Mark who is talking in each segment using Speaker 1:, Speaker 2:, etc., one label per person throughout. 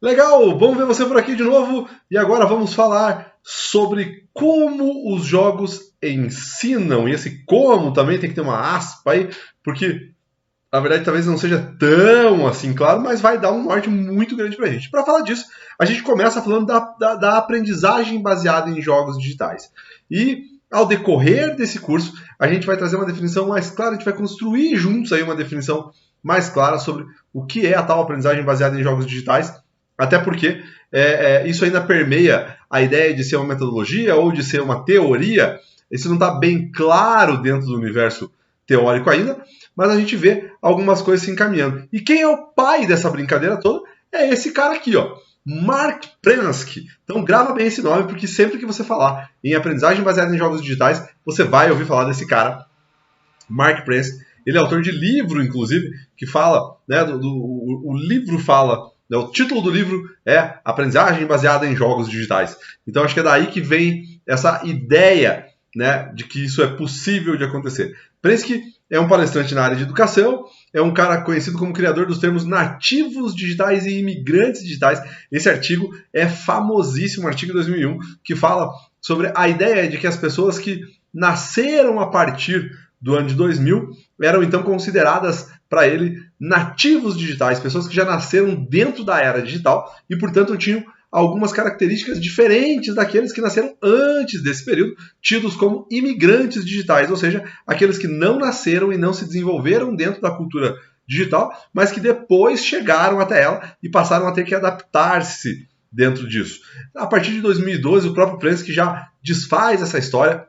Speaker 1: Legal, vamos ver você por aqui de novo e agora vamos falar sobre como os jogos ensinam. E esse como também tem que ter uma aspa aí, porque na verdade talvez não seja tão assim claro, mas vai dar um norte muito grande pra gente. Para falar disso, a gente começa falando da aprendizagem baseada em jogos digitais. E ao decorrer desse curso, a gente vai trazer uma definição mais clara, a gente vai construir juntos aí uma definição mais clara sobre o que é a tal aprendizagem baseada em jogos digitais. Até porque isso ainda permeia a ideia de ser uma metodologia ou de ser uma teoria. Isso não está bem claro dentro do universo teórico ainda, mas a gente vê algumas coisas se encaminhando. E quem é o pai dessa brincadeira toda é esse cara aqui, ó, Mark Prensky. Então grava bem esse nome, porque sempre que você falar em aprendizagem baseada em jogos digitais, você vai ouvir falar desse cara, Mark Prensky. Ele é autor de livro, inclusive, que fala, né, o livro fala... O título do livro é Aprendizagem Baseada em Jogos Digitais. Então acho que é daí que vem essa ideia, né, de que isso é possível de acontecer. Prensky é um palestrante na área de educação, é um cara conhecido como criador dos termos nativos digitais e imigrantes digitais. Esse artigo é famosíssimo, um artigo de 2001, que fala sobre a ideia de que as pessoas que nasceram a partir do ano de 2000 eram então consideradas para ele nativos digitais, pessoas que já nasceram dentro da era digital e, portanto, tinham algumas características diferentes daqueles que nasceram antes desse período, tidos como imigrantes digitais, ou seja, aqueles que não nasceram e não se desenvolveram dentro da cultura digital, mas que depois chegaram até ela e passaram a ter que adaptar-se dentro disso. A partir de 2012, o próprio Prensky já desfaz essa história,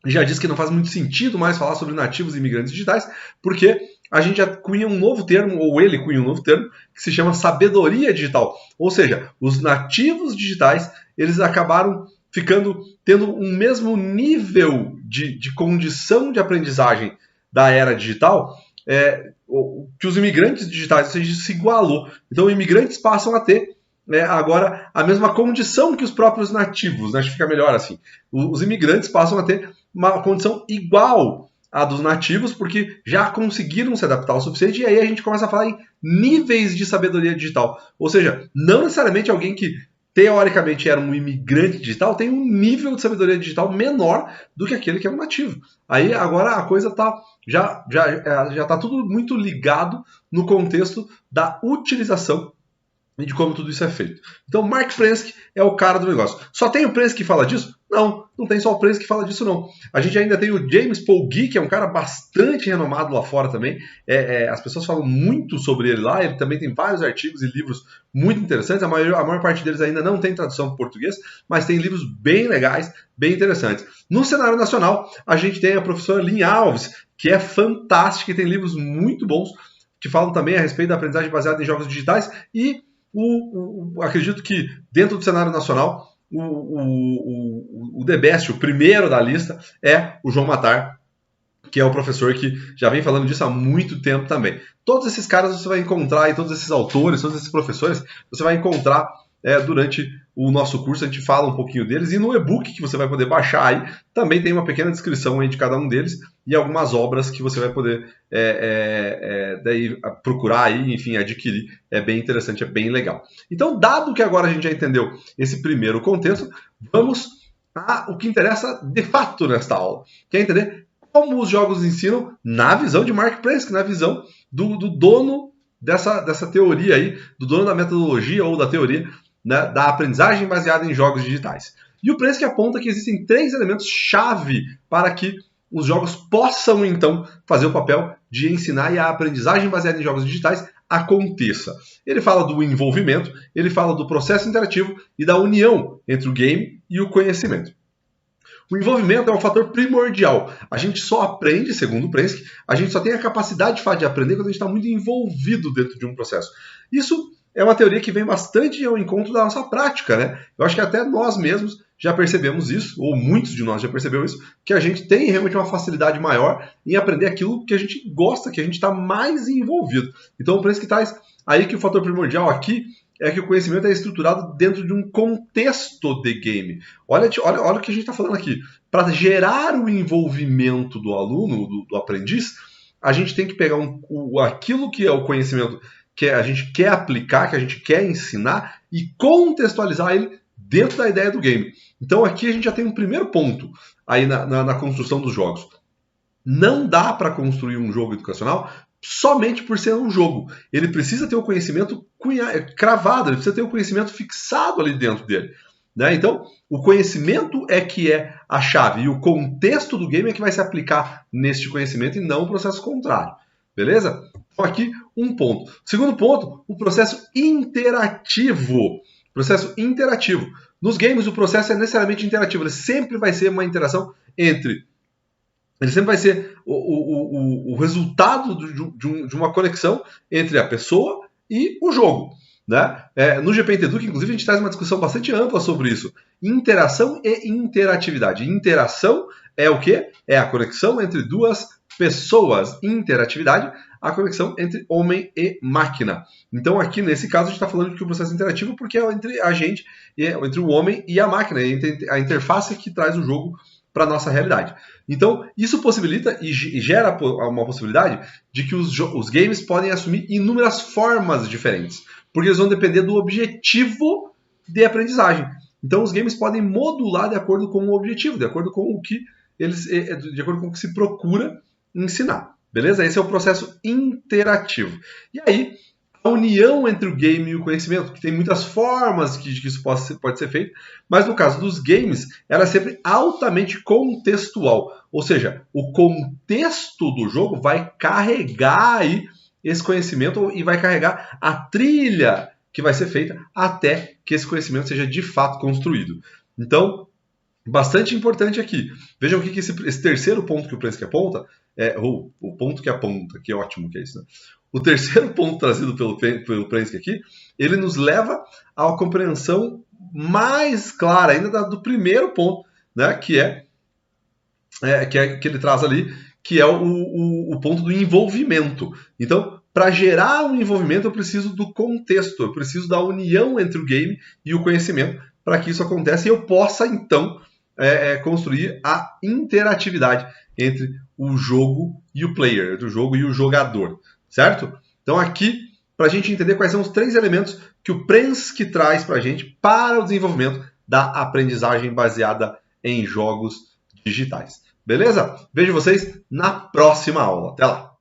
Speaker 1: já diz que não faz muito sentido mais falar sobre nativos e imigrantes digitais, porque a gente já cunha um novo termo, ou ele cunha um novo termo, que se chama sabedoria digital. Ou seja, os nativos digitais, eles acabaram tendo um mesmo nível de condição de aprendizagem da era digital que os imigrantes digitais, ou seja, isso se igualou. Então, os imigrantes passam a ter agora a mesma condição que os próprios nativos, né? Acho que fica melhor assim. Os imigrantes passam a ter uma condição igual à dos nativos, porque já conseguiram se adaptar o suficiente, e aí a gente começa a falar em níveis de sabedoria digital. Ou seja, não necessariamente alguém que teoricamente era um imigrante digital tem um nível de sabedoria digital menor do que aquele que é um nativo. Aí agora a coisa já está tudo muito ligado no contexto da utilização e de como tudo isso é feito. Então, Mark Prensky é o cara do negócio. Só tem o Prensky que fala disso? Não tem só o Prensky que fala disso, não. A gente ainda tem o James Polgy, que é um cara bastante renomado lá fora também. As pessoas falam muito sobre ele lá. Ele também tem vários artigos e livros muito interessantes. A maior parte deles ainda não tem tradução para português, mas tem livros bem legais, bem interessantes. No cenário nacional, a gente tem a professora Lynn Alves, que é fantástica e tem livros muito bons que falam também a respeito da aprendizagem baseada em jogos digitais e acredito que dentro do cenário nacional o The Best, o primeiro da lista, é o João Matar, que é o professor que já vem falando disso há muito tempo também. Todos esses caras você vai encontrar, e todos esses autores, todos esses professores, você vai encontrar durante o nosso curso. A gente fala um pouquinho deles, e no e-book que você vai poder baixar aí, também tem uma pequena descrição aí de cada um deles, e algumas obras que você vai poder daí procurar aí, enfim, adquirir. É bem interessante, é bem legal. Então, dado que agora a gente já entendeu esse primeiro contexto, vamos ao que interessa de fato nesta aula, que é entender como os jogos ensinam na visão de Mark Prensky, na visão do dono dessa teoria aí, do dono da metodologia ou da teoria, né, da aprendizagem baseada em jogos digitais. E o Prensky aponta que existem 3 elementos-chave para que os jogos possam, então, fazer o papel de ensinar e a aprendizagem baseada em jogos digitais aconteça. Ele fala do envolvimento, ele fala do processo interativo e da união entre o game e o conhecimento. O envolvimento é um fator primordial. A gente só aprende, segundo o Prensky, a gente só tem a capacidade de aprender quando a gente está muito envolvido dentro de um processo. Isso é uma teoria que vem bastante ao encontro da nossa prática, né? Eu acho que até nós mesmos já percebemos isso, ou muitos de nós já perceberam isso, que a gente tem realmente uma facilidade maior em aprender aquilo que a gente gosta, que a gente está mais envolvido. Então, o Prensky traz aí que o fator primordial aqui é que o conhecimento é estruturado dentro de um contexto de game. Olha o que a gente está falando aqui. Para gerar o envolvimento do aluno, do aprendiz, a gente tem que pegar aquilo que é o conhecimento que a gente quer aplicar, que a gente quer ensinar e contextualizar ele dentro da ideia do game. Então aqui a gente já tem um primeiro ponto aí na construção dos jogos. Não dá para construir um jogo educacional somente por ser um jogo. Ele precisa ter o conhecimento cravado, ele precisa ter o conhecimento fixado ali dentro dele. Né? Então, o conhecimento é que é a chave e o contexto do game é que vai se aplicar neste conhecimento e não o processo contrário. Beleza? Então, aqui um ponto. Segundo ponto, o processo interativo. Processo interativo. Nos games, o processo é necessariamente interativo. Ele sempre vai ser uma interação entre... Ele sempre vai ser o resultado de uma conexão entre a pessoa e o jogo. Né? No GP Inteduc, inclusive, a gente traz uma discussão bastante ampla sobre isso. Interação e interatividade. Interação é o quê? É a conexão entre duas pessoas. Interatividade, a conexão entre homem e máquina. Então, aqui, nesse caso, a gente está falando de que o processo interativo porque é entre a gente, entre o homem e a máquina, entre a interface que traz o jogo para a nossa realidade. Então, isso possibilita e gera uma possibilidade de que os games podem assumir inúmeras formas diferentes, porque eles vão depender do objetivo de aprendizagem. Então, os games podem modular de acordo com o objetivo, de acordo com o que se procura ensinar. Beleza? Esse é o processo interativo. E aí, a união entre o game e o conhecimento, que tem muitas formas que isso pode ser feito, mas no caso dos games, ela é sempre altamente contextual. Ou seja, o contexto do jogo vai carregar aí esse conhecimento e vai carregar a trilha que vai ser feita até que esse conhecimento seja de fato construído. Então, bastante importante aqui. Vejam o que esse terceiro ponto que o Prensky aponta, o ponto que aponta, que ótimo que é isso, né? O terceiro ponto trazido pelo Prensky aqui, ele nos leva a uma compreensão mais clara ainda do primeiro ponto, né, que ele traz ali, que é o ponto do envolvimento. Então, para gerar um envolvimento, eu preciso do contexto, eu preciso da união entre o game e o conhecimento para que isso aconteça e eu possa, então, construir a interatividade entre o jogo e o player, entre o jogo e o jogador. Certo? Então aqui, para a gente entender quais são os 3 elementos que o Prensky traz para a gente para o desenvolvimento da aprendizagem baseada em jogos digitais. Beleza? Vejo vocês na próxima aula. Até lá!